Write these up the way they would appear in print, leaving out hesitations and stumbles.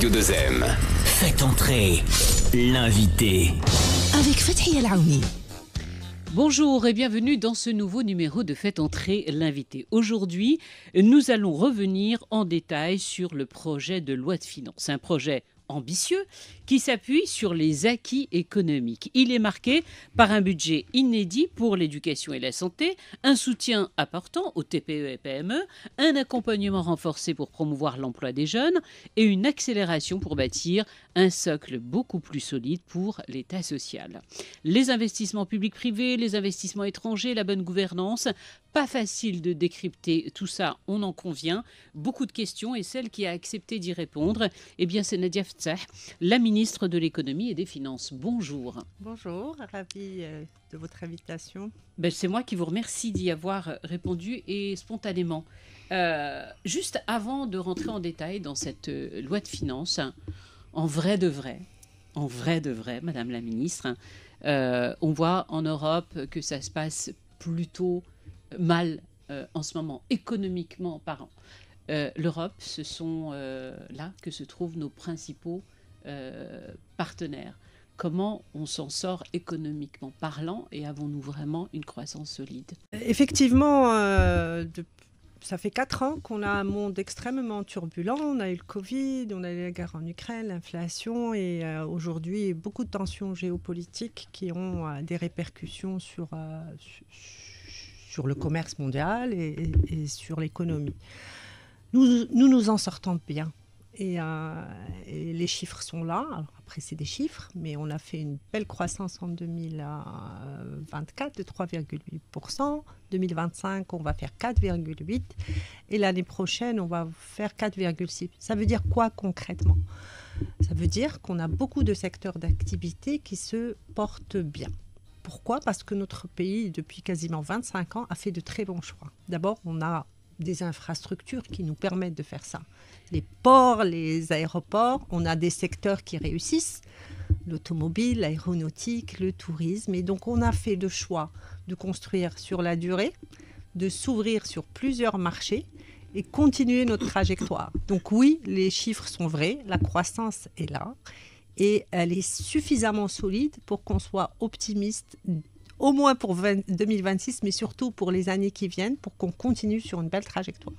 Radio 2M. Faites entrer l'invité. Avec Fathia El-Aouni. Bonjour et bienvenue dans ce nouveau numéro de Faites entrer l'invité. Aujourd'hui, nous allons revenir en détail sur le projet de loi de finances. Un projet ambitieux qui s'appuie sur les acquis économiques. Il est marqué par un budget inédit pour l'éducation et la santé, un soutien important aux TPE et PME, un accompagnement renforcé pour promouvoir l'emploi des jeunes et une accélération pour bâtir un socle beaucoup plus solide pour l'État social. Les investissements publics-privés, les investissements étrangers, la bonne gouvernance, pas facile de décrypter tout ça, on en convient. Beaucoup de questions et celle qui a accepté d'y répondre, eh bien c'est Nadia Ftah, la ministre de l'économie et des finances. Bonjour. Bonjour, ravie de votre invitation. C'est moi qui vous remercie d'y avoir répondu et spontanément. Juste avant de rentrer en détail dans cette loi de finances, en vrai de vrai, Madame la ministre, on voit en Europe que ça se passe plutôt mal en ce moment, économiquement parlant. L'Europe, ce sont là que se trouvent nos principaux partenaires. Comment on s'en sort économiquement parlant et avons-nous vraiment une croissance solide ? Effectivement, ça fait 4 ans qu'on a un monde extrêmement turbulent. On a eu le Covid, on a eu la guerre en Ukraine, l'inflation et aujourd'hui beaucoup de tensions géopolitiques qui ont des répercussions sur le commerce mondial et sur l'économie. Nous en sortons bien. Et les chiffres sont là. Alors après, c'est des chiffres, mais on a fait une belle croissance en 2024 de 3,8%. 2025, on va faire 4,8%. Et l'année prochaine, on va faire 4,6%. Ça veut dire quoi concrètement ? Ça veut dire qu'on a beaucoup de secteurs d'activité qui se portent bien. Pourquoi ? Parce que notre pays, depuis quasiment 25 ans, a fait de très bons choix. D'abord, on a des infrastructures qui nous permettent de faire ça. Les ports, les aéroports, on a des secteurs qui réussissent, l'automobile, l'aéronautique, le tourisme. Et donc, on a fait le choix de construire sur la durée, de s'ouvrir sur plusieurs marchés et continuer notre trajectoire. Donc oui, les chiffres sont vrais, la croissance est là et elle est suffisamment solide pour qu'on soit optimiste au moins pour 2026, mais surtout pour les années qui viennent, pour qu'on continue sur une belle trajectoire.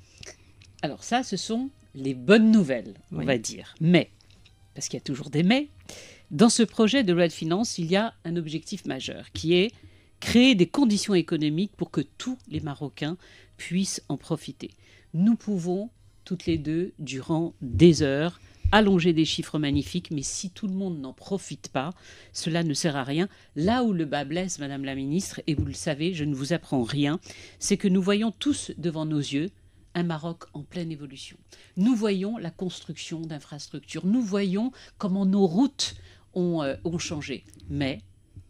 Alors ça, ce sont les bonnes nouvelles, on va dire. Mais, parce qu'il y a toujours des mais, dans ce projet de loi de finances, il y a un objectif majeur qui est créer des conditions économiques pour que tous les Marocains puissent en profiter. Nous pouvons, toutes les deux, durant des heures, allonger des chiffres magnifiques, mais si tout le monde n'en profite pas, cela ne sert à rien. Là où le bas blesse, Madame la Ministre, et vous le savez, je ne vous apprends rien, c'est que nous voyons tous devant nos yeux un Maroc en pleine évolution. Nous voyons la construction d'infrastructures, nous voyons comment nos routes ont changé. Mais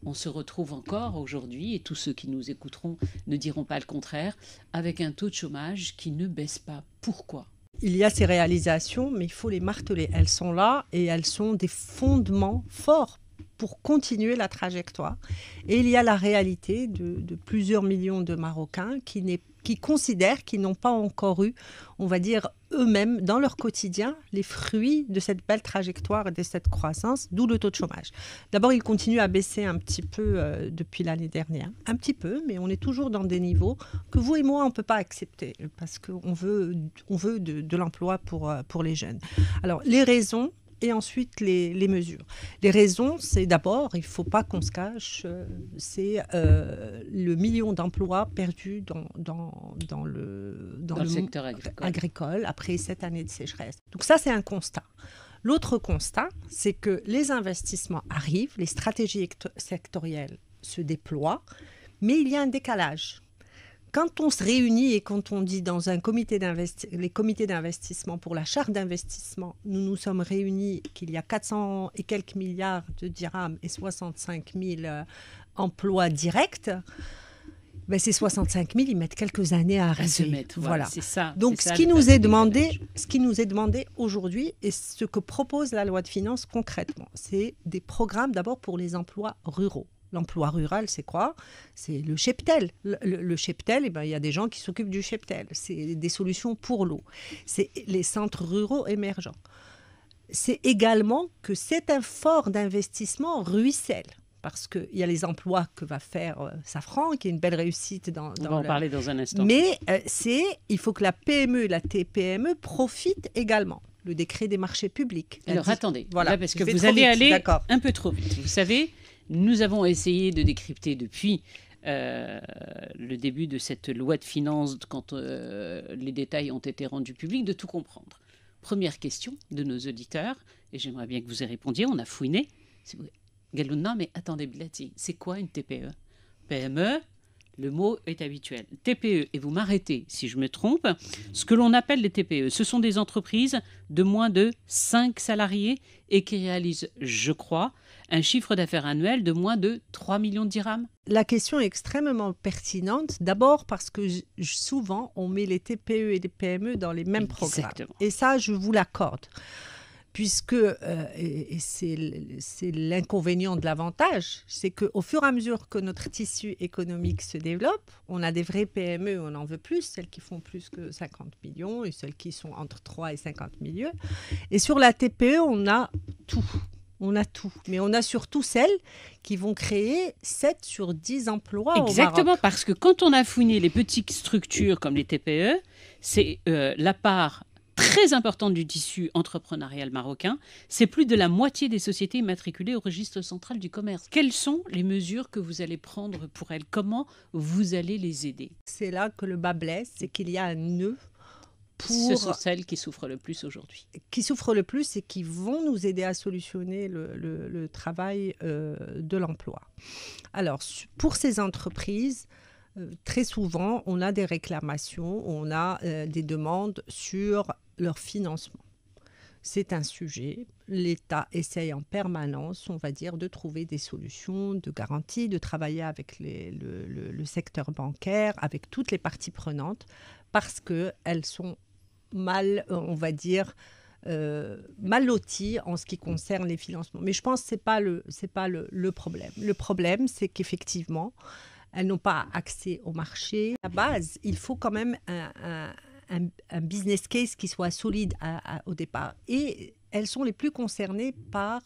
on se retrouve encore aujourd'hui, et tous ceux qui nous écouteront ne diront pas le contraire, avec un taux de chômage qui ne baisse pas. Pourquoi ? Il y a ces réalisations, mais il faut les marteler. Elles sont là et elles sont des fondements forts pour continuer la trajectoire. Et il y a la réalité de plusieurs millions de Marocains qui considèrent qu'ils n'ont pas encore eu, on va dire, eux-mêmes, dans leur quotidien, les fruits de cette belle trajectoire et de cette croissance, d'où le taux de chômage. D'abord, il continue à baisser un petit peu depuis l'année dernière. Un petit peu, mais on est toujours dans des niveaux que vous et moi, on ne peut pas accepter parce qu'on veut de l'emploi pour les jeunes. Alors, les raisons et ensuite les mesures. Les raisons, c'est d'abord, il ne faut pas qu'on se cache, c'est le million d'emplois perdus dans le secteur agricole après 7 années de sécheresse. Donc ça, c'est un constat. L'autre constat, c'est que les investissements arrivent, les stratégies sectorielles se déploient, mais il y a un décalage. Quand on se réunit et quand on dit dans un les comités d'investissement pour la charte d'investissement, nous nous sommes réunis qu'il y a 400 et quelques milliards de dirhams et 65 000 emplois directs, ces 65 000, ils mettent quelques années à arriver. Voilà. C'est ça. Donc, ce qui nous est demandé aujourd'hui et ce que propose la loi de finances concrètement, c'est des programmes d'abord pour les emplois ruraux. L'emploi rural, c'est quoi ? C'est le cheptel. Le cheptel, il y a des gens qui s'occupent du cheptel. C'est des solutions pour l'eau. C'est les centres ruraux émergents. c'est également que cet effort d'investissement ruisselle. Parce qu'il y a les emplois que va faire Safran, qui est une belle réussite dans On va en parler dans un instant. Mais il faut que la PME et la TPME profitent également. Le décret des marchés publics. Alors attendez, voilà, là, parce que vous allez aller un peu trop vite. Vous savez, nous avons essayé de décrypter depuis le début de cette loi de finances, quand les détails ont été rendus publics, de tout comprendre. Première question de nos auditeurs, et j'aimerais bien que vous y répondiez, on a fouiné. Galouna, mais attendez, Blati, c'est quoi une TPE? PME, le mot est habituel. TPE, et vous m'arrêtez si je me trompe, ce que l'on appelle les TPE, ce sont des entreprises de moins de 5 salariés et qui réalisent, je crois, un chiffre d'affaires annuel de moins de 3 millions de dirhams. La question est extrêmement pertinente, d'abord parce que souvent, on met les TPE et les PME dans les mêmes programmes. Et ça, je vous l'accorde. Puisque, et c'est l'inconvénient de l'avantage, c'est qu'au fur et à mesure que notre tissu économique se développe, on a des vraies PME, on en veut plus, celles qui font plus que 50 millions et celles qui sont entre 3 et 50 millions. Et sur la TPE, on a tout. On a tout. Mais on a surtout celles qui vont créer 7 sur 10 emplois au Maroc. Exactement, parce que quand on a fouiné les petites structures comme les TPE, c'est la part très importante du tissu entrepreneurial marocain, c'est plus de la moitié des sociétés immatriculées au registre central du commerce. Quelles sont les mesures que vous allez prendre pour elles? Comment vous allez les aider? C'est là que le bas blesse, c'est qu'il y a un nœud. Ce sont celles qui souffrent le plus aujourd'hui. Qui souffrent le plus et qui vont nous aider à solutionner le travail de l'emploi. Alors, pour ces entreprises, très souvent, on a des réclamations, on a des demandes sur leur financement. C'est un sujet. L'État essaye en permanence, on va dire, de trouver des solutions, de garanties, de travailler avec le secteur bancaire, avec toutes les parties prenantes, parce qu'elles sont mal, on va dire, mal loties en ce qui concerne les financements. Mais je pense que ce n'est pas le problème. Le problème, c'est qu'effectivement, elles n'ont pas accès au marché. À la base, il faut quand même un business case qui soit solide au départ. Et elles sont les plus concernées par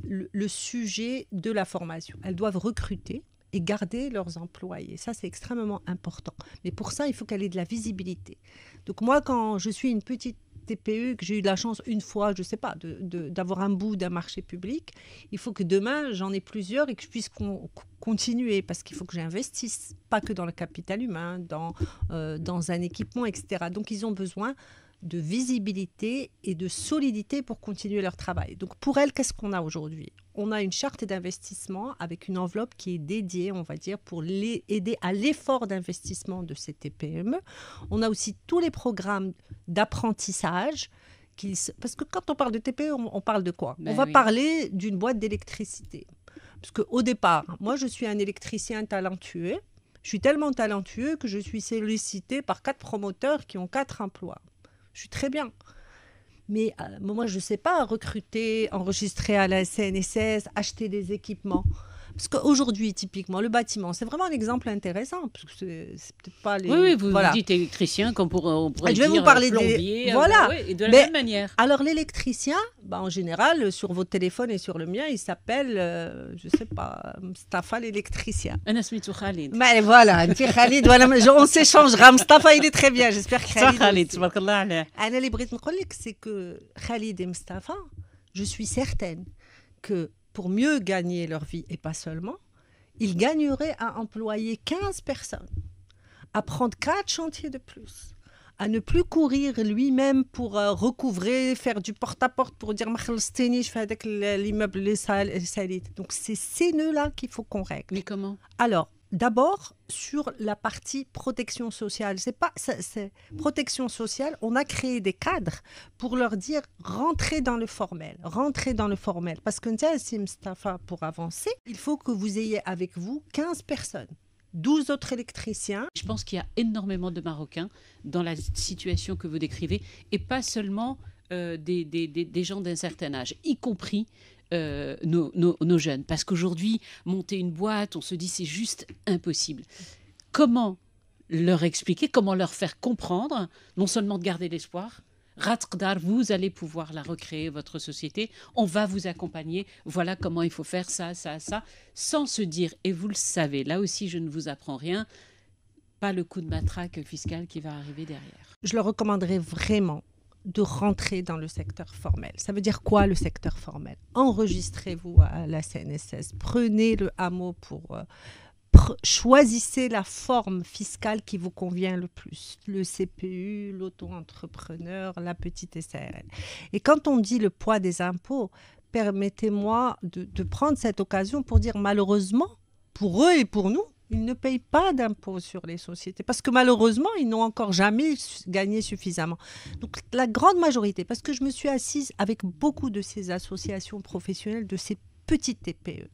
le sujet de la formation. Elles doivent recruter et garder leurs employés. Ça, c'est extrêmement important. Mais pour ça, il faut qu'elle ait de la visibilité. Donc moi, quand je suis une petite TPE, que j'ai eu de la chance une fois, je ne sais pas, d'avoir un bout d'un marché public, il faut que demain, j'en ai plusieurs et que je puisse continuer, parce qu'il faut que j'investisse, pas que dans le capital humain, dans un équipement, etc. Donc, ils ont besoin de visibilité et de solidité pour continuer leur travail. Donc, pour elles, qu'est-ce qu'on a aujourd'hui? On a une charte d'investissement avec une enveloppe qui est dédiée, on va dire, pour les aider à l'effort d'investissement de ces TPME. On a aussi tous les programmes d'apprentissage. Parce que quand on parle de TPE, on parle de quoi? On va parler d'une boîte d'électricité. Parce qu'au départ, moi, je suis un électricien talentueux. Je suis tellement talentueux que je suis sollicité par 4 promoteurs qui ont 4 emplois. Je suis très bien. Mais moi, je ne sais pas recruter, enregistrer à la CNSS, acheter des équipements. Parce qu'aujourd'hui, typiquement, le bâtiment, c'est vraiment un exemple intéressant. Parce que c'est peut-être pas les... Oui, vous dites électricien, comme on pourrait je vais dire vous parler plombier. Voilà. Et de la même manière. Alors, l'électricien, en général, sur votre téléphone et sur le mien, il s'appelle, je ne sais pas, Mustafa l'électricien. Khalid. Mais voilà, Khalid, voilà, on s'échangera. Mustafa, il est très bien. J'espère que Khalid c'est que Khalid et Mustafa, je suis certaine que pour mieux gagner leur vie, et pas seulement, ils gagneraient à employer 15 personnes, à prendre 4 chantiers de plus, à ne plus courir lui-même pour recouvrer, faire du porte-à-porte pour dire « je fais avec l'immeuble les salides ». Donc, c'est ces nœuds-là qu'il faut qu'on règle. Mais comment? Alors, d'abord, sur la partie protection sociale. C'est protection sociale, on a créé des cadres pour leur dire rentrez dans le formel. Parce que si Mustafa, pour avancer, il faut que vous ayez avec vous 15 personnes. 12 autres électriciens. Je pense qu'il y a énormément de Marocains dans la situation que vous décrivez, et pas seulement des gens d'un certain âge, y compris nos jeunes. Parce qu'aujourd'hui, monter une boîte, on se dit c'est juste impossible. Comment leur expliquer, comment leur faire comprendre, non seulement de garder l'espoir, Ratqdar, vous allez pouvoir la recréer, votre société. On va vous accompagner. Voilà comment il faut faire ça, ça, ça. Sans se dire, et vous le savez, là aussi, je ne vous apprends rien, pas le coup de matraque fiscal qui va arriver derrière. Je leur recommanderais vraiment de rentrer dans le secteur formel. Ça veut dire quoi le secteur formel? Enregistrez-vous à la CNSS, prenez le hameau pour... choisissez la forme fiscale qui vous convient le plus. Le CPU, l'auto-entrepreneur, la petite SARL. Et quand on dit le poids des impôts, permettez-moi de prendre cette occasion pour dire malheureusement, pour eux et pour nous, ils ne payent pas d'impôts sur les sociétés parce que malheureusement, ils n'ont encore jamais gagné suffisamment. Donc la grande majorité, parce que je me suis assise avec beaucoup de ces associations professionnelles, de ces petites TPE,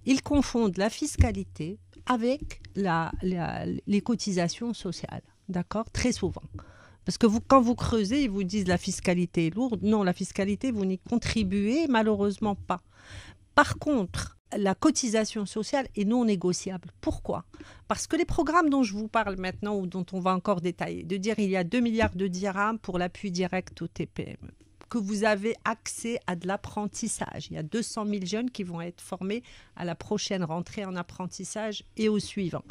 ils confondent la fiscalité avec les cotisations sociales, d'accord? Très souvent. Parce que quand vous creusez, ils vous disent la fiscalité est lourde. Non, la fiscalité, vous n'y contribuez malheureusement pas. Par contre, la cotisation sociale est non négociable. Pourquoi? Parce que les programmes dont je vous parle maintenant ou dont on va encore détailler, de dire il y a 2 milliards de dirhams pour l'appui direct aux TPME, que vous avez accès à de l'apprentissage. Il y a 200 000 jeunes qui vont être formés à la prochaine rentrée en apprentissage et au suivant.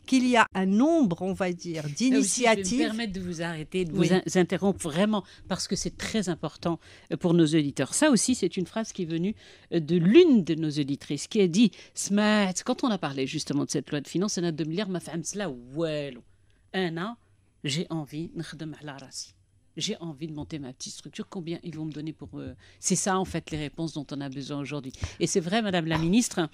Qu'il y a un nombre, on va dire, d'initiatives... Je vais me permettre de vous arrêter, de vous interrompre vraiment, parce que c'est très important pour nos auditeurs. Ça aussi, c'est une phrase qui est venue de l'une de nos auditrices, qui a dit « Smat », quand on a parlé justement de cette loi de finances, on a 2 milliards, ma femme, c'est là, ouais, un an, j'ai envie, n'khdem ala rasi. J'ai envie de monter ma petite structure. Combien ils vont me donner pour... C'est ça, en fait, les réponses dont on a besoin aujourd'hui. Et c'est vrai, Madame la Ministre,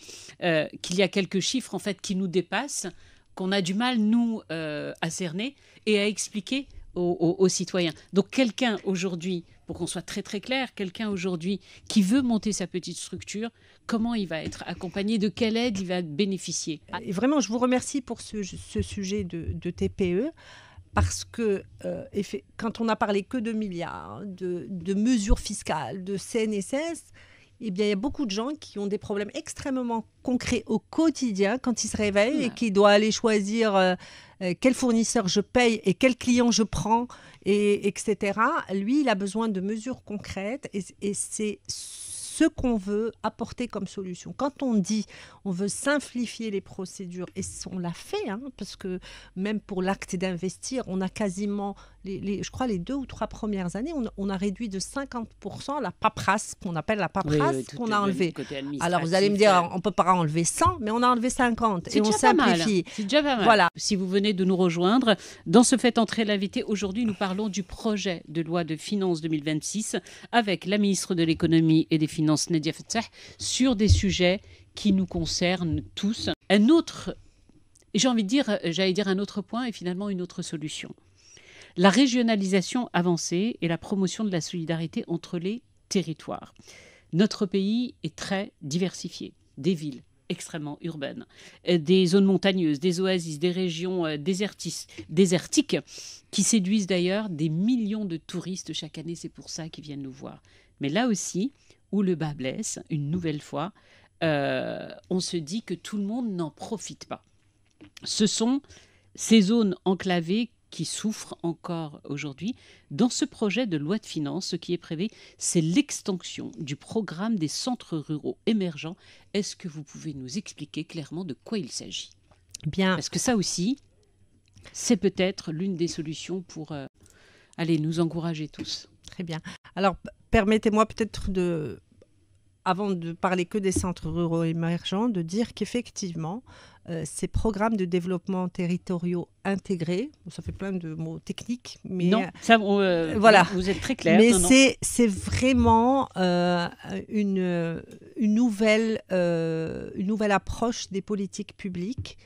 qu'il y a quelques chiffres, en fait, qui nous dépassent, qu'on a du mal, nous, à cerner et à expliquer aux citoyens. Donc, quelqu'un aujourd'hui, pour qu'on soit très, très clair, quelqu'un aujourd'hui qui veut monter sa petite structure, comment il va être accompagné, de quelle aide il va bénéficier? Et vraiment, je vous remercie pour ce sujet de TPE. Parce que quand on n'a parlé que de milliards, de mesures fiscales, de CNSS, eh bien, il y a beaucoup de gens qui ont des problèmes extrêmement concrets au quotidien quand ils se réveillent et qui doivent aller choisir quel fournisseur je paye et quel client je prends, etc. Lui, il a besoin de mesures concrètes et c'est ce qu'on veut apporter comme solution. Quand on dit on veut simplifier les procédures, et on l'a fait, hein, parce que même pour l'acte d'investir, on a quasiment, je crois, les 2 ou 3 premières années, on a réduit de 50% la paperasse, qu'on appelle la paperasse, qu'on a enlevée. Alors vous allez me dire, on ne peut pas enlever 100, mais on a enlevé 50 et on simplifie. C'est déjà pas mal. Voilà. Si vous venez de nous rejoindre, dans ce Fait entrer l'invité, aujourd'hui nous parlons du projet de loi de finances 2026 avec la ministre de l'économie et des finances, Nadia Fattah, sur des sujets qui nous concernent tous. Un autre, j'allais dire un autre point et finalement une autre solution. La régionalisation avancée et la promotion de la solidarité entre les territoires. Notre pays est très diversifié. Des villes extrêmement urbaines, des zones montagneuses, des oasis, des régions désertiques qui séduisent d'ailleurs des millions de touristes chaque année. C'est pour ça qu'ils viennent nous voir. Mais là aussi, où le bas blesse, une nouvelle fois, on se dit que tout le monde n'en profite pas. Ce sont ces zones enclavées qui souffrent encore aujourd'hui. Dans ce projet de loi de finances, ce qui est prévu, c'est l'extension du programme des centres ruraux émergents. Est-ce que vous pouvez nous expliquer clairement de quoi il s'agit? Bien. Parce que ça aussi, c'est peut-être l'une des solutions pour nous encourager tous. Très bien. Alors, permettez-moi peut-être avant de parler que des centres ruraux émergents, de dire qu'effectivement, ces programmes de développement territoriaux intégrés, ça fait plein de mots techniques, mais non, ça, voilà, vous êtes très clair. Mais c'est vraiment une nouvelle approche des politiques publiques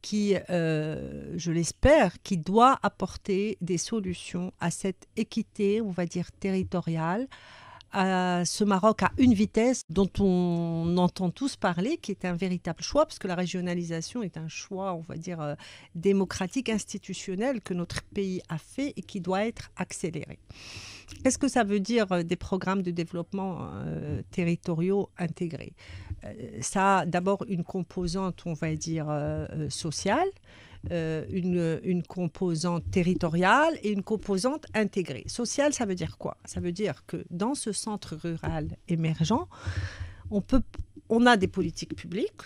qui, je l'espère, qui doit apporter des solutions à cette équité, on va dire, territoriale, à ce Maroc à une vitesse dont on entend tous parler, qui est un véritable choix, parce que la régionalisation est un choix, on va dire, démocratique, institutionnel, que notre pays a fait et qui doit être accéléré. Qu'est-ce que ça veut dire des programmes de développement territoriaux intégrés? Ça a d'abord une composante, on va dire, sociale, une composante territoriale et une composante intégrée. Sociale, ça veut dire quoi? Ça veut dire que dans ce centre rural émergent, on a des politiques publiques.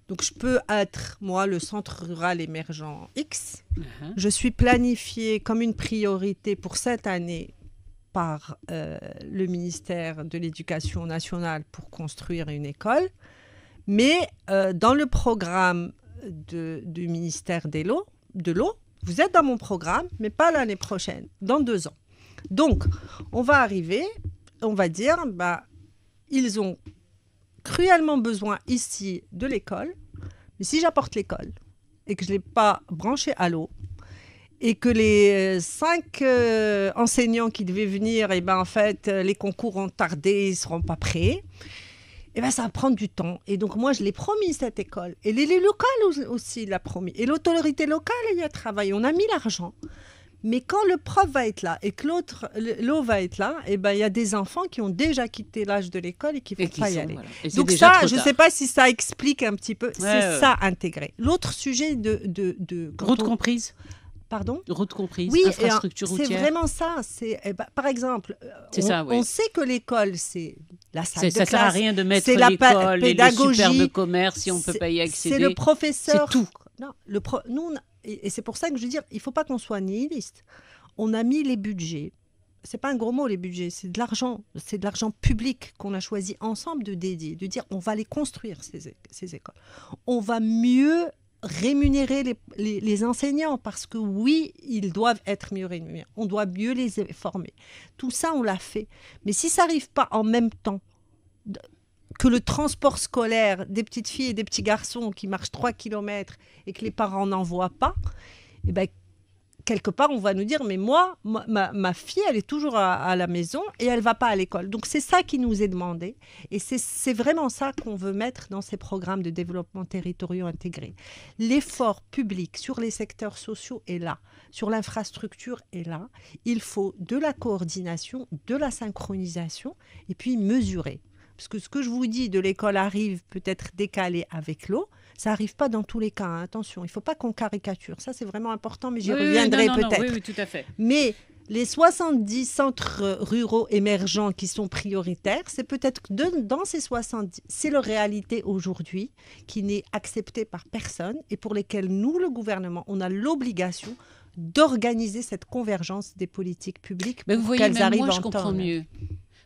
Donc, je peux être, moi, le centre rural émergent X. Je suis planifiée comme une priorité pour cette année par le ministère de l'Éducation nationale pour construire une école. Mais dans le programme du ministère de l'eau, vous êtes dans mon programme, mais pas l'année prochaine, dans 2 ans. Donc, on va arriver, on va dire, ils ont cruellement besoin ici de l'école, mais si j'apporte l'école et que je ne l'ai pas branché à l'eau et que les 5 enseignants qui devaient venir, en fait, les concours ont tardé, ils ne seront pas prêts, ça va prendre du temps. Et donc, moi, je l'ai promis, cette école. Et l'élu local aussi l'a promis. Et l'autorité locale, elle y a travaillé. On a mis l'argent. Mais quand le prof va être là et que l'eau va être là, il y a des enfants qui ont déjà quitté l'âge de l'école et qui ne vont pas y aller. Voilà. Donc ça, je ne sais pas si ça explique un petit peu. C'est ça, intégré. L'autre sujet route comprise. Pardon? Route comprise, oui, infrastructure routière. C'est vraiment ça. Par exemple, on sait que l'école, c'est la salle de classe. Ça ne sert à rien de mettre l'école et le superbe commerce si on ne peut pas y accéder. C'est le professeur. C'est tout. Non, nous, et c'est pour ça que je veux dire, il ne faut pas qu'on soit nihiliste. On a mis les budgets. Ce n'est pas un gros mot, les budgets. C'est de l'argent. C'est de l'argent public qu'on a choisi ensemble de dédier. De dire, on va les construire, ces écoles. On va mieux rémunérer les enseignants parce que oui, ils doivent être mieux rémunérés. On doit mieux les former. Tout ça, on l'a fait. Mais si ça n'arrive pas en même temps que le transport scolaire des petites filles et des petits garçons qui marchent 3 km et que les parents n'en voient pas, quelque part, on va nous dire, mais moi, ma fille, elle est toujours à la maison et elle ne va pas à l'école. Donc, c'est ça qui nous est demandé. Et c'est vraiment ça qu'on veut mettre dans ces programmes de développement territoriaux intégrés. L'effort public sur les secteurs sociaux est là. Sur l'infrastructure est là. Il faut de la coordination, de la synchronisation et puis mesurer. Parce que ce que je vous dis de l'école arrive peut-être décalé avec l'eau, ça n'arrive pas dans tous les cas. Hein. Attention, il ne faut pas qu'on caricature. Ça, c'est vraiment important, mais j'y reviendrai peut-être. Oui, tout à fait. Mais les 70 centres ruraux émergents qui sont prioritaires, c'est peut-être que dans ces 70, c'est leur réalité aujourd'hui qui n'est acceptée par personne et pour lesquelles nous, le gouvernement, on a l'obligation d'organiser cette convergence des politiques publiques pour qu'elles arrivent en temps. Je comprends mieux.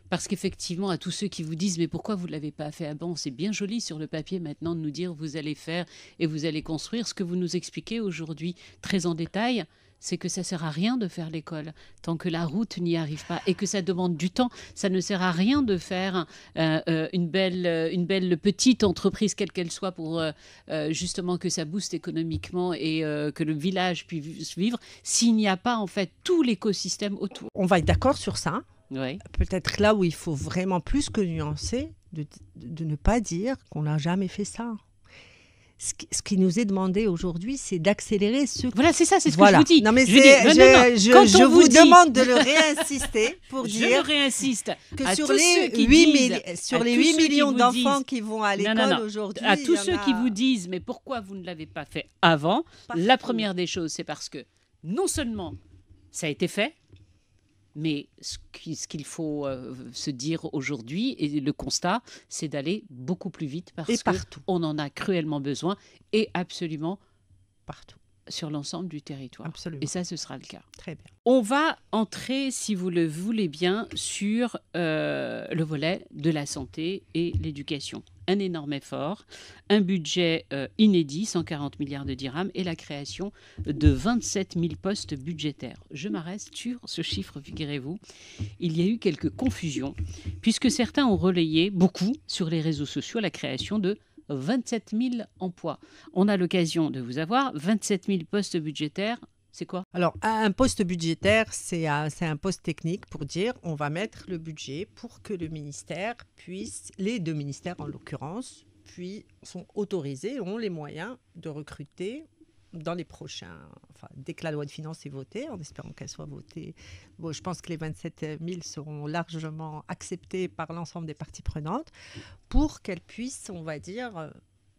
Parce qu'effectivement, à tous ceux qui vous disent « mais pourquoi vous ne l'avez pas fait avant ?» C'est bien joli sur le papier maintenant de nous dire « vous allez faire et vous allez construire ». Ce que vous nous expliquez aujourd'hui très en détail, c'est que ça ne sert à rien de faire l'école tant que la route n'y arrive pas et que ça demande du temps. Ça ne sert à rien de faire une belle petite entreprise, quelle qu'elle soit, pour justement que ça booste économiquement et que le village puisse vivre, s'il n'y a pas en fait tout l'écosystème autour. On va être d'accord sur ça. Oui. Peut-être là où il faut vraiment plus que nuancer, de ne pas dire qu'on n'a jamais fait ça. Ce qui nous est demandé aujourd'hui, c'est d'accélérer ce... Voilà, c'est ça, c'est ce que je vous dis. Non, mais je vous demande de le réinsister pour dire... Je le réinsiste. Que sur les 8 millions d'enfants qui vont à l'école aujourd'hui... À tous ceux qui vous disent, mais pourquoi vous ne l'avez pas fait avant, la première des choses, c'est parce que non seulement ça a été fait, mais ce qu'il faut se dire aujourd'hui, et le constat, c'est d'aller beaucoup plus vite parce qu'on en a cruellement besoin et absolument partout sur l'ensemble du territoire. Absolument. Et ça, ce sera le cas. Très bien. On va entrer, si vous le voulez bien, sur le volet de la santé et l'éducation. Un énorme effort, un budget inédit, 140 milliards de dirhams, et la création de 27 000 postes budgétaires. Je m'arrête sur ce chiffre, figurez-vous. Il y a eu quelques confusions, puisque certains ont relayé beaucoup sur les réseaux sociaux la création de 27 000 emplois. On a l'occasion de vous avoir 27 000 postes budgétaires. C'est quoi? Alors, un poste budgétaire, c'est un poste technique pour dire on va mettre le budget pour que le ministère puisse, les 2 ministères en l'occurrence, puis sont autorisés, ont les moyens de recruter dans les prochains, dès que la loi de finances est votée, en espérant qu'elle soit votée. Bon, je pense que les 27 000 seront largement acceptés par l'ensemble des parties prenantes pour qu'elles puissent, on va dire,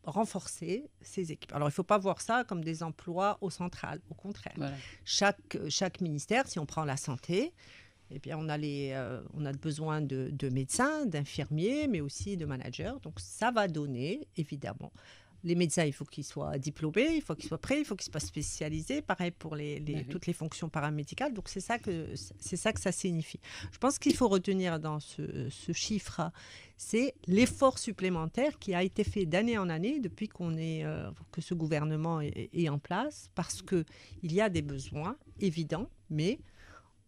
renforcer ces équipes. Alors, il ne faut pas voir ça comme des emplois au central, au contraire. Voilà. Chaque ministère, si on prend la santé, eh bien, on a besoin de médecins, d'infirmiers, mais aussi de managers. Donc, ça va donner, évidemment. Les médecins, il faut qu'ils soient diplômés, il faut qu'ils soient prêts, il faut qu'ils soient spécialisés. Pareil pour toutes les fonctions paramédicales. Donc, c'est ça que ça signifie. Je pense qu'il faut retenir dans ce chiffre, c'est l'effort supplémentaire qui a été fait d'année en année depuis que ce gouvernement est en place, parce qu'il y a des besoins évidents, mais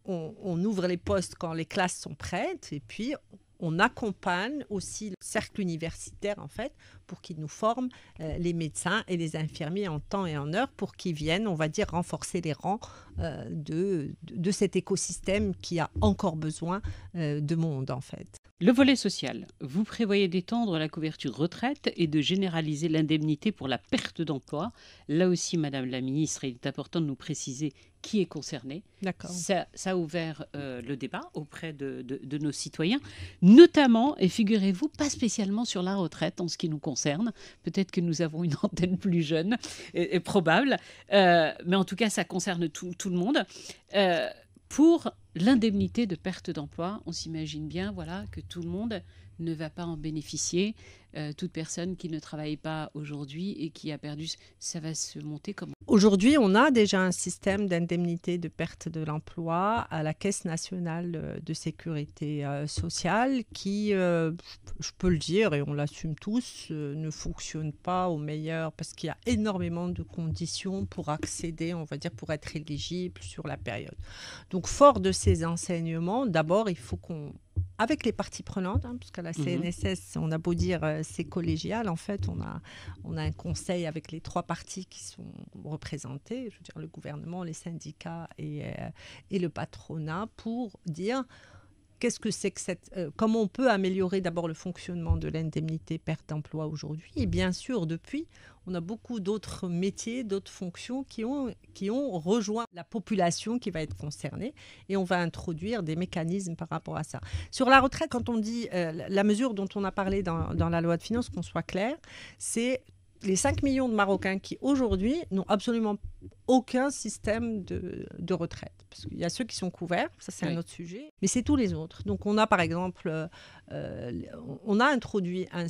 on ouvre les postes quand les classes sont prêtes et puis on accompagne aussi le cercle universitaire, en fait, pour qu'ils nous forment les médecins et les infirmiers en temps et en heure pour qu'ils viennent, on va dire, renforcer les rangs de cet écosystème qui a encore besoin de monde, en fait. Le volet social, vous prévoyez d'étendre la couverture retraite et de généraliser l'indemnité pour la perte d'emploi. Là aussi, Madame la Ministre, il est important de nous préciser qui est concerné. D'accord. Ça a ouvert le débat auprès de nos citoyens, notamment, et figurez-vous, pas spécialement sur la retraite en ce qui nous concerne. Peut-être que nous avons une antenne plus jeune, et probable, mais en tout cas, ça concerne tout le monde. Pour l'indemnité de perte d'emploi, on s'imagine bien que tout le monde ne va pas en bénéficier. Toute personne qui ne travaille pas aujourd'hui et qui a perdu, ça va se monter comment ? Aujourd'hui, on a déjà un système d'indemnité de perte de l'emploi à la Caisse nationale de sécurité sociale qui, je peux le dire et on l'assume tous, ne fonctionne pas au meilleur parce qu'il y a énormément de conditions pour accéder, on va dire, pour être éligible sur la période. Donc, fort de ces enseignements, d'abord, il faut avec les parties prenantes, parce qu'à la CNSS, on a beau dire c'est collégial, en fait, on a un conseil avec les 3 parties qui sont représentées, je veux dire le gouvernement, les syndicats et le patronat, pour dire qu'est-ce que c'est que comment on peut améliorer d'abord le fonctionnement de l'indemnité perte d'emploi aujourd'hui. Et bien sûr, depuis, on a beaucoup d'autres métiers, d'autres fonctions qui ont rejoint la population qui va être concernée et on va introduire des mécanismes par rapport à ça. Sur la retraite, quand on dit la mesure dont on a parlé dans la loi de finances, qu'on soit clair, c'est les 5 millions de Marocains qui aujourd'hui n'ont absolument aucun système de retraite. Parce qu'il y a ceux qui sont couverts, ça c'est un autre sujet, mais c'est tous les autres. Donc on a par exemple, on a introduit on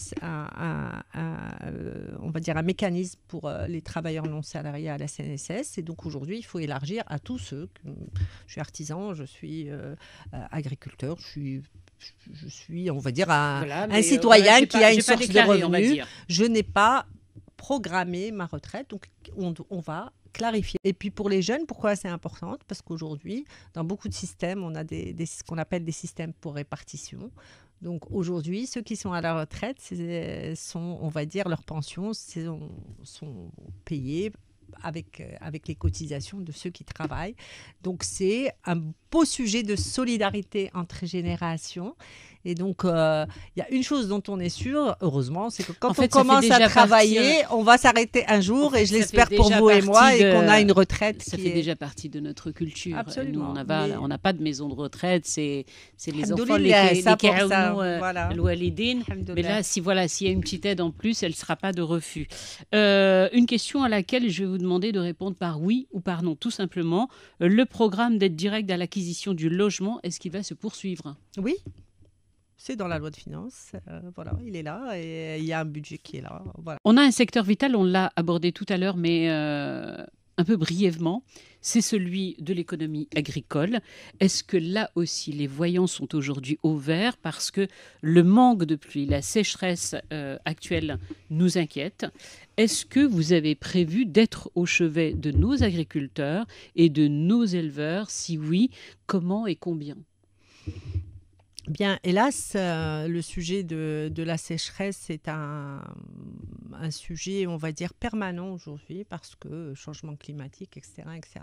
va dire un mécanisme pour les travailleurs non salariés à la CNSS, et donc aujourd'hui il faut élargir à tous ceux. Je suis artisan, je suis agriculteur, je suis, on va dire, un citoyen qui a une source de revenus. Je n'ai pas programmé ma retraite, donc on va clarifier. Et puis pour les jeunes, pourquoi c'est important ? Parce qu'aujourd'hui, dans beaucoup de systèmes, on a ce qu'on appelle des systèmes pour répartition. Donc aujourd'hui, ceux qui sont à la retraite, on va dire, leurs pensions sont payées avec les cotisations de ceux qui travaillent. Donc c'est un beau sujet de solidarité entre générations. Et donc, il y a une chose dont on est sûr, heureusement, c'est que quand on commence à travailler, on va s'arrêter un jour, et je l'espère pour vous et moi, et qu'on a une retraite ça fait déjà partie de notre culture. Absolument. Nous, on n'a pas de maison de retraite, c'est les enfants, les Loualidine. Mais là, s'il y a une petite aide en plus, elle ne sera pas de refus. Une question à laquelle je vais vous demander de répondre par oui ou par non, tout simplement. Le programme d'aide directe à l'acquisition du logement, est-ce qu'il va se poursuivre ? Oui. C'est dans la loi de finances, il est là et il y a un budget qui est là. Voilà. On a un secteur vital, on l'a abordé tout à l'heure, mais un peu brièvement, c'est celui de l'économie agricole. Est-ce que là aussi, les voyants sont aujourd'hui au vert parce que le manque de pluie, la sécheresse actuelle nous inquiète ? Est-ce que vous avez prévu d'être au chevet de nos agriculteurs et de nos éleveurs ? Si oui, comment et combien ? Bien, hélas, le sujet de la sécheresse est un sujet, on va dire, permanent aujourd'hui parce que changement climatique, etc., etc.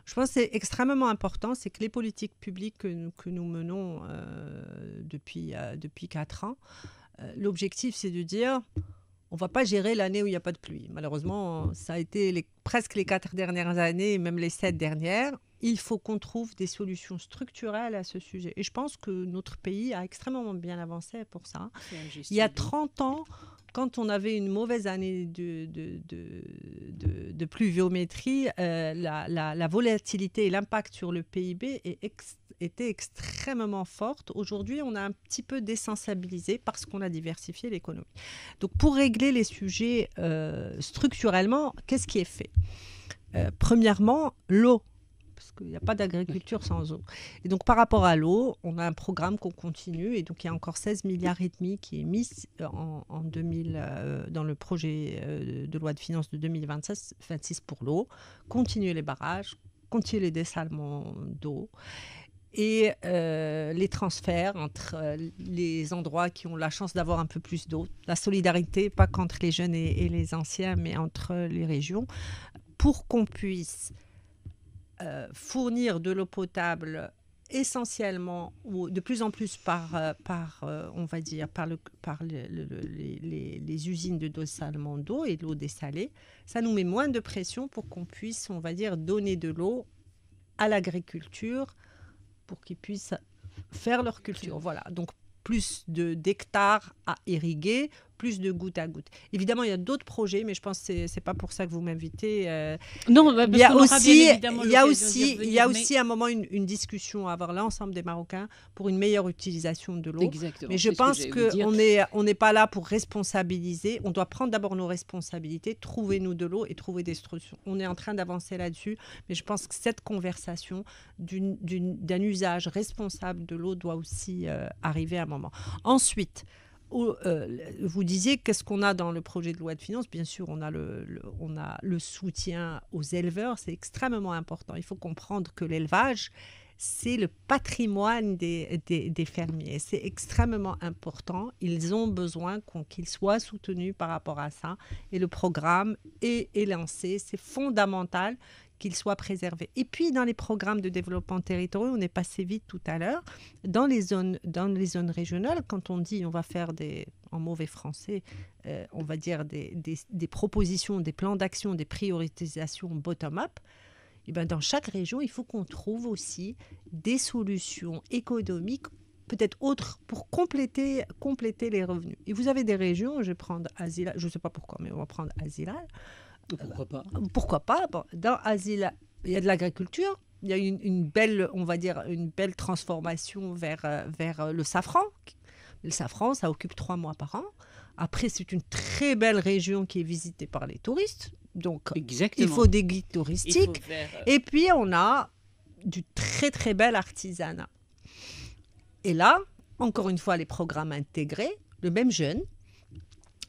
Je pense que c'est extrêmement important, c'est que les politiques publiques que nous menons depuis 4 ans, l'objectif, c'est de dire on ne va pas gérer l'année où il n'y a pas de pluie. Malheureusement, ça a été presque les 4 dernières années, et même les 7 dernières. Il faut qu'on trouve des solutions structurelles à ce sujet. Et je pense que notre pays a extrêmement bien avancé pour ça. Il y a 30 ans, quand on avait une mauvaise année de pluviométrie, la volatilité et l'impact sur le PIB était extrêmement forte. Aujourd'hui, on a un petit peu désensibilisé parce qu'on a diversifié l'économie. Donc, pour régler les sujets structurellement, qu'est-ce qui est fait ? Premièrement, l'eau. Parce qu'il n'y a pas d'agriculture sans eau. Et donc, par rapport à l'eau, on a un programme qu'on continue. Et donc, il y a encore 16 milliards et demi qui est mis dans le projet de loi de finances de 2026 pour l'eau. Continuer les barrages, continuer les dessalements d'eau. Et les transferts entre les endroits qui ont la chance d'avoir un peu plus d'eau. La solidarité, pas qu'entre les jeunes et les anciens, mais entre les régions, pour qu'on puisse fournir de l'eau potable essentiellement ou de plus en plus par les usines de dessalement d'eau et de l'eau dessalée. Ça nous met moins de pression pour qu'on puisse, on va dire, donner de l'eau à l'agriculture pour qu'ils puissent faire leur culture. Voilà, donc plus d'hectares à irriguer, plus de goutte à goutte. Évidemment, il y a d'autres projets, mais je pense que ce n'est pas pour ça que vous m'invitez. Non, parce il y a qu'on aura bien évidemment il y a aussi à un moment une discussion à avoir l'ensemble des Marocains pour une meilleure utilisation de l'eau. Exactement. Mais je pense qu'on n'est pas là pour responsabiliser. On doit prendre d'abord nos responsabilités, trouver nous de l'eau et trouver des solutions. On est en train d'avancer là-dessus, mais je pense que cette conversation d'un usage responsable de l'eau doit aussi arriver à un moment. Ensuite, vous disiez qu'est-ce qu'on a dans le projet de loi de finances. Bien sûr, on a le soutien aux éleveurs, c'est extrêmement important. Il faut comprendre que l'élevage, c'est le patrimoine des fermiers. C'est extrêmement important. Ils ont besoin qu'ils soient soutenus par rapport à ça. Et le programme est lancé. C'est fondamental qu'ils soient préservés. Et puis, dans les programmes de développement territorial, on est passé vite tout à l'heure, dans les zones régionales, quand on dit on va faire en mauvais français, on va dire des propositions, des plans d'action, des priorisations bottom-up, et bien dans chaque région, il faut qu'on trouve aussi des solutions économiques peut-être autres pour compléter les revenus. Et vous avez des régions, je vais prendre Azilal, je ne sais pas pourquoi, mais on va prendre Azilal. Pourquoi pas ? Pourquoi pas ? Bon, dans Azilal, il y a de l'agriculture, il y a une belle transformation vers le safran. Le safran, ça occupe 3 mois par an. Après, c'est une très belle région qui est visitée par les touristes. Donc, il faut des guides touristiques. Et puis, on a du très, très bel artisanat. Et là, encore une fois, les programmes intégrés, le même jeune,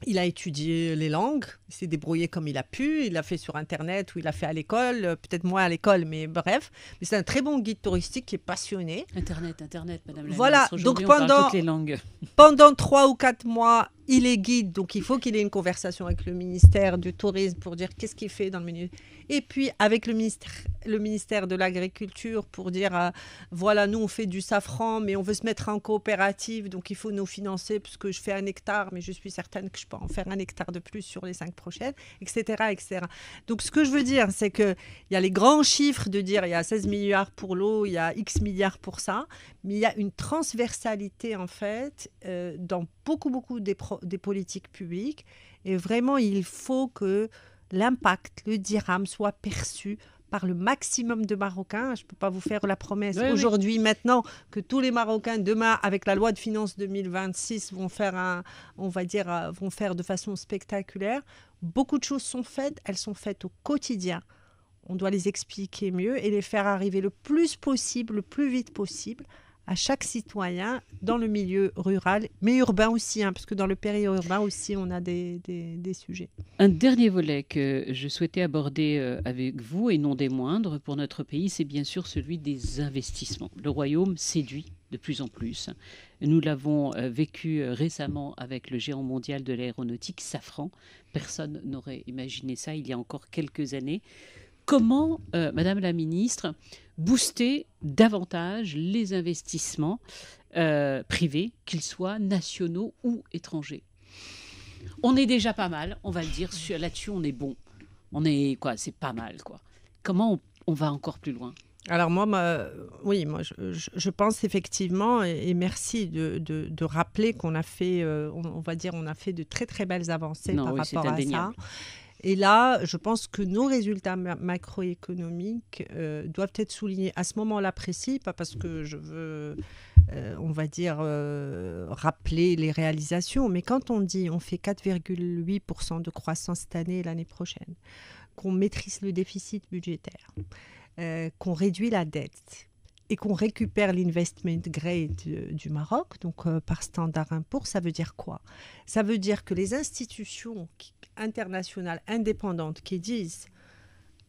il a étudié les langues, il s'est débrouillé comme il a pu, il l'a fait sur Internet ou il l'a fait à l'école, peut-être moins à l'école, mais bref. Mais c'est un très bon guide touristique qui est passionné. Internet, madame la voilà, ministre. donc on parle toutes les langues. Pendant 3 ou 4 mois, il est guide, donc il faut qu'il ait une conversation avec le ministère du Tourisme pour dire qu'est-ce qu'il fait dans le milieu. Et puis avec le ministère de l'Agriculture pour dire voilà, nous on fait du safran, mais on veut se mettre en coopérative, donc il faut nous financer parce que je fais 1 hectare, mais je suis certaine que je peux en faire 1 hectare de plus sur les 5 prochaines, etc., etc. Donc ce que je veux dire, c'est qu'il y a les grands chiffres de dire il y a 16 milliards pour l'eau, il y a X milliards pour ça, mais il y a une transversalité en fait dans beaucoup des politiques publiques. Et vraiment, il faut que l'impact, le dirham soit perçu par le maximum de Marocains. Je ne peux pas vous faire la promesse aujourd'hui, maintenant, que tous les Marocains, demain, avec la loi de finances 2026, vont faire de façon spectaculaire. Beaucoup de choses sont faites. Elles sont faites au quotidien. On doit les expliquer mieux et les faire arriver le plus possible, le plus vite possible, à chaque citoyen dans le milieu rural, mais urbain aussi, parce que dans le périurbain aussi, on a des sujets. Un dernier volet que je souhaitais aborder avec vous, et non des moindres, pour notre pays, c'est bien sûr celui des investissements. Le royaume séduit de plus en plus. Nous l'avons vécu récemment avec le géant mondial de l'aéronautique, Safran. Personne n'aurait imaginé ça il y a encore quelques années. Comment, Madame la Ministre, booster davantage les investissements privés, qu'ils soient nationaux ou étrangers? On est déjà pas mal, on va le dire, là-dessus on est bon. C'est pas mal, quoi. Comment on va encore plus loin? Alors oui, moi je pense effectivement, et merci de rappeler qu'on a fait, on va dire, on a fait de très très belles avancées par rapport à ça. Et là, je pense que nos résultats macroéconomiques doivent être soulignés à ce moment-là précis, pas parce que je veux, on va dire, rappeler les réalisations, mais quand on dit on fait 4,8% de croissance cette année et l'année prochaine, qu'on maîtrise le déficit budgétaire, qu'on réduit la dette et qu'on récupère l'investment grade du Maroc, donc par Standard & Poor's, ça veut dire quoi? Ça veut dire que les institutions internationales indépendantes qui disent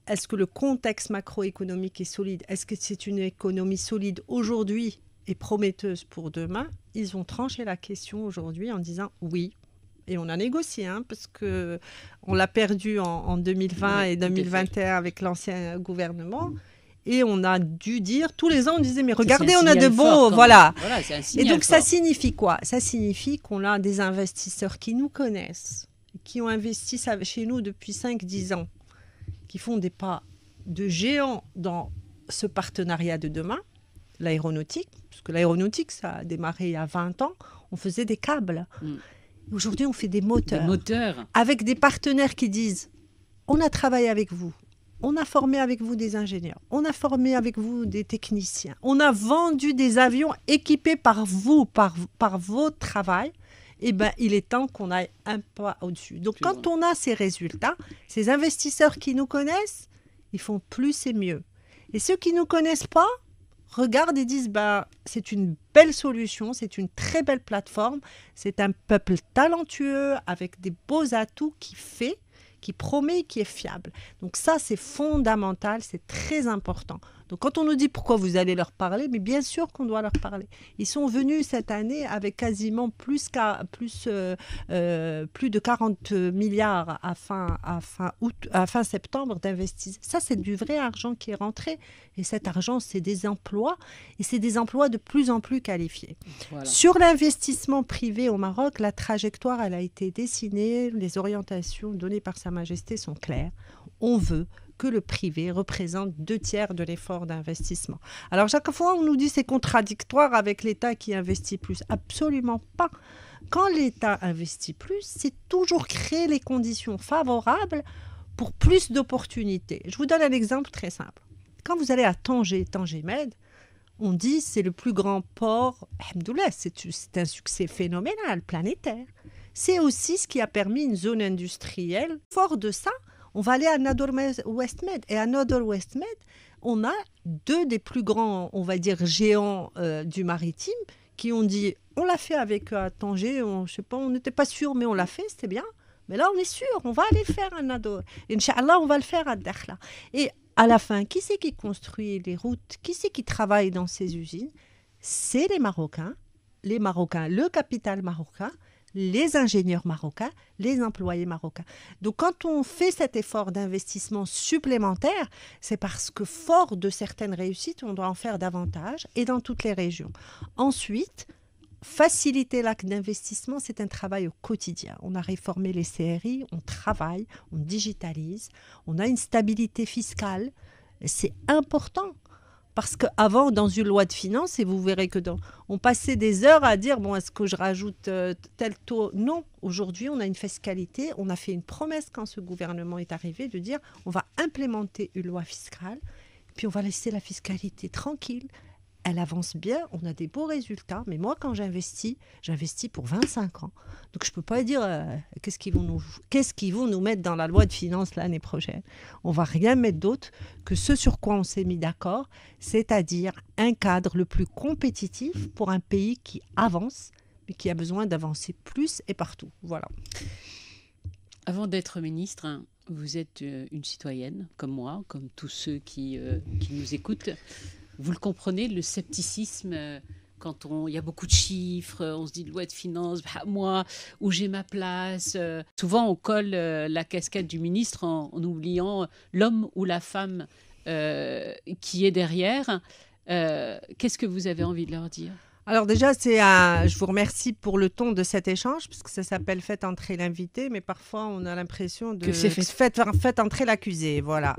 est-ce que le contexte macroéconomique est solide, est-ce que c'est une économie solide aujourd'hui et prometteuse pour demain, ils ont tranché la question aujourd'hui en disant oui. Et on a négocié, parce qu'on l'a perdu en 2020 et 2021 avec l'ancien gouvernement. Et on a dû dire, tous les ans, on disait, mais regardez, on a de bons... Voilà et donc, ça signifie quoi? Ça signifie qu'on a des investisseurs qui nous connaissent, qui ont investi chez nous depuis 5-10 ans, qui font des pas de géants dans ce partenariat de demain, l'aéronautique, parce que l'aéronautique, ça a démarré il y a 20 ans, on faisait des câbles. Aujourd'hui, on fait des moteurs. Avec des partenaires qui disent on a travaillé avec vous, on a formé avec vous des ingénieurs, on a formé avec vous des techniciens, on a vendu des avions équipés par vous, par votre travail. Eh bien, il est temps qu'on aille un pas au-dessus. Donc, quand on a ces résultats, ces investisseurs qui nous connaissent, ils font plus et mieux. Et ceux qui ne nous connaissent pas, regardent et disent c'est une belle solution, c'est une très belle plateforme, c'est un peuple talentueux avec des beaux atouts qui promet, qui est fiable. Donc ça, c'est fondamental, c'est très important. Donc quand on nous dit pourquoi vous allez leur parler, mais bien sûr qu'on doit leur parler. Ils sont venus cette année avec quasiment plus de 40 milliards à fin septembre d'investissement. Ça, c'est du vrai argent qui est rentré. Et cet argent, c'est des emplois. Et c'est des emplois de plus en plus qualifiés. Voilà. Sur l'investissement privé au Maroc, la trajectoire, elle a été dessinée. Les orientations données par Sa Majesté sont claires. On veut que le privé représente 2/3 de l'effort d'investissement. Alors, chaque fois, on nous dit que c'est contradictoire avec l'État qui investit plus. Absolument pas. Quand l'État investit plus, c'est toujours créer les conditions favorables pour plus d'opportunités. Je vous donne un exemple très simple. Quand vous allez à Tanger Med, on dit c'est le plus grand port. Alhamdoulilah, c'est un succès phénoménal, planétaire. C'est aussi ce qui a permis une zone industrielle. Fort de ça, on va aller à Nador West Med. Et à Nador West Med, on a 2 des plus grands, on va dire, géants du maritime qui ont dit, on l'a fait avec Tanger, je sais pas, on n'était pas sûr, mais on l'a fait, c'était bien. Mais là, on est sûr, on va aller faire à Nador. Inch'Allah, on va le faire à Dakhla. Et à la fin, qui c'est qui construit les routes? Qui c'est qui travaille dans ces usines? C'est les Marocains, le capital marocain, les ingénieurs marocains, les employés marocains. Donc, quand on fait cet effort d'investissement supplémentaire, c'est parce que fort de certaines réussites, on doit en faire davantage et dans toutes les régions. Ensuite, faciliter l'acte d'investissement, c'est un travail au quotidien. On a réformé les CRI, on travaille, on digitalise, on a une stabilité fiscale. C'est important. Parce qu'avant, dans une loi de finances, et vous verrez que on passait des heures à dire, est-ce que je rajoute tel taux? Non, aujourd'hui, on a une fiscalité. On a fait une promesse quand ce gouvernement est arrivé de dire, on va implémenter une loi fiscale, puis on va laisser la fiscalité tranquille. Elle avance bien, on a des beaux résultats. Mais moi, quand j'investis pour 25 ans. Donc, je ne peux pas dire qu'est-ce qu'ils vont nous mettre dans la loi de finances l'année prochaine. On ne va rien mettre d'autre que ce sur quoi on s'est mis d'accord, c'est-à-dire un cadre le plus compétitif pour un pays qui avance, mais qui a besoin d'avancer plus et partout. Voilà. Avant d'être ministre, vous êtes une citoyenne, comme moi, comme tous ceux qui nous écoutent. Vous le comprenez, le scepticisme, quand il y a beaucoup de chiffres, on se dit loi de finances, moi, où j'ai ma place. Souvent, on colle la casquette du ministre en oubliant l'homme ou la femme qui est derrière. Qu'est-ce que vous avez envie de leur dire ? Alors déjà, je vous remercie pour le ton de cet échange, parce que ça s'appelle « Faites entrer l'invité », mais parfois on a l'impression de Que c'est faites entrer l'accusé. Voilà.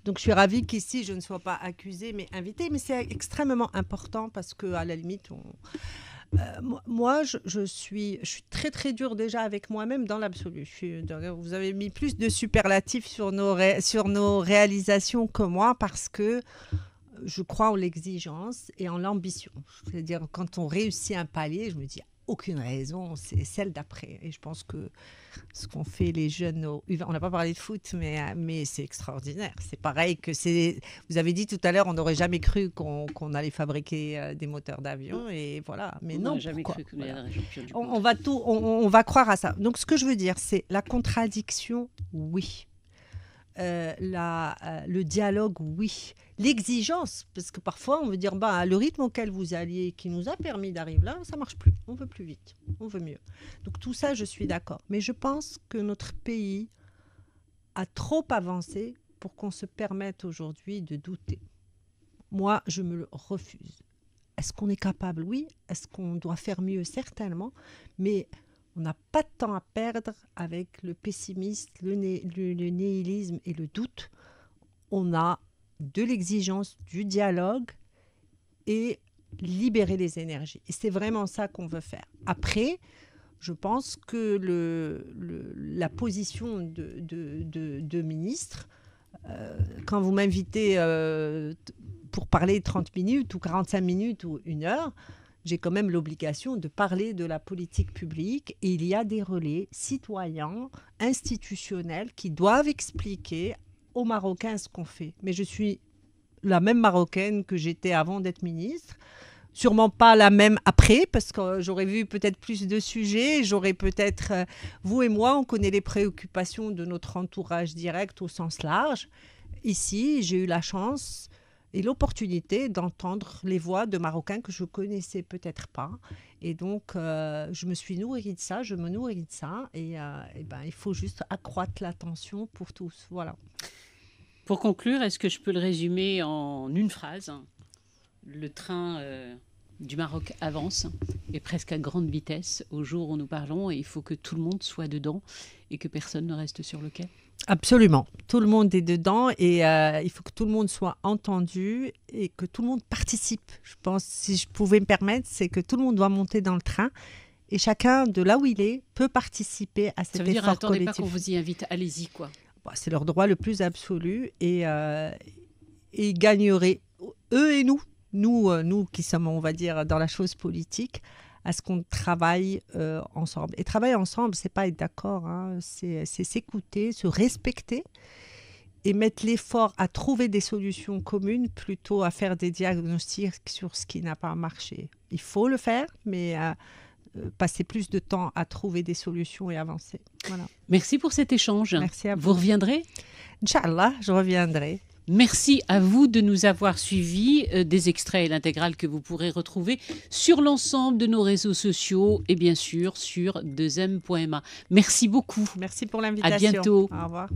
Donc je suis ravie qu'ici je ne sois pas accusée, mais invitée. Mais c'est extrêmement important parce qu'à la limite, moi, je suis très très dure déjà avec moi-même dans l'absolu. Vous avez mis plus de superlatifs sur nos réalisations que moi parce que je crois en l'exigence et en l'ambition. C'est-à-dire, quand on réussit un palier, je me dis, aucune raison, c'est celle d'après. Et je pense que ce qu'ont fait les jeunes, on n'a pas parlé de foot, mais c'est extraordinaire. C'est pareil que vous avez dit tout à l'heure, on n'aurait jamais cru qu'on allait fabriquer des moteurs d'avion. Et voilà. Mais non, jamais cru qu'on voilà. allait champion du monde. On va croire à ça. Donc, ce que je veux dire, c'est la contradiction, oui. Le dialogue, oui. L'exigence, parce que parfois on veut dire le rythme auquel vous alliez, qui nous a permis d'arriver là, ça marche plus. On veut plus vite, on veut mieux. Donc tout ça, je suis d'accord. Mais je pense que notre pays a trop avancé pour qu'on se permette aujourd'hui de douter. Moi, je me le refuse. Est-ce qu'on est capable? Oui. Est-ce qu'on doit faire mieux? Certainement. Mais on n'a pas de temps à perdre avec le pessimisme, le nihilisme et le doute. On a de l'exigence, du dialogue et libérer les énergies. Et c'est vraiment ça qu'on veut faire. Après, je pense que la position de ministre, quand vous m'invitez pour parler 30 minutes ou 45 minutes ou 1 heure, j'ai quand même l'obligation de parler de la politique publique et il y a des relais citoyens, institutionnels qui doivent expliquer aux Marocains ce qu'on fait. Mais je suis la même Marocaine que j'étais avant d'être ministre. Sûrement pas la même après, parce que j'aurais vu peut-être plus de sujets. J'aurais peut-être... vous et moi, on connaît les préoccupations de notre entourage direct au sens large. Ici, j'ai eu la chance et l'opportunité d'entendre les voix de Marocains que je connaissais peut-être pas. Et donc, je me suis nourrie de ça, je me nourris de ça. Et il faut juste accroître l'attention pour tous. Voilà. Pour conclure, est-ce que je peux le résumer en une phrase? Le train du Maroc avance et presque à grande vitesse au jour où nous parlons et il faut que tout le monde soit dedans et que personne ne reste sur le quai. Absolument. Tout le monde est dedans et il faut que tout le monde soit entendu et que tout le monde participe. Je pense, si je pouvais me permettre, c'est que tout le monde doit monter dans le train et chacun, de là où il est, peut participer à cet effort collectif. Ça veut dire, attendez pas qu'on vous y invite, allez-y, quoi. C'est leur droit le plus absolu et ils gagneraient, eux et nous qui sommes, on va dire, dans la chose politique, à ce qu'on travaille ensemble. Et travailler ensemble, c'est pas être d'accord, hein, c'est s'écouter, se respecter et mettre l'effort à trouver des solutions communes plutôt à faire des diagnostics sur ce qui n'a pas marché. Il faut le faire, mais passer plus de temps à trouver des solutions et avancer. Voilà. Merci pour cet échange. Merci à vous. Vous reviendrez? Inch'Allah, je reviendrai. Merci à vous de nous avoir suivis. Des extraits et l'intégrale que vous pourrez retrouver sur l'ensemble de nos réseaux sociaux et bien sûr sur 2m.ma. Merci beaucoup. Merci pour l'invitation. À bientôt. Au revoir.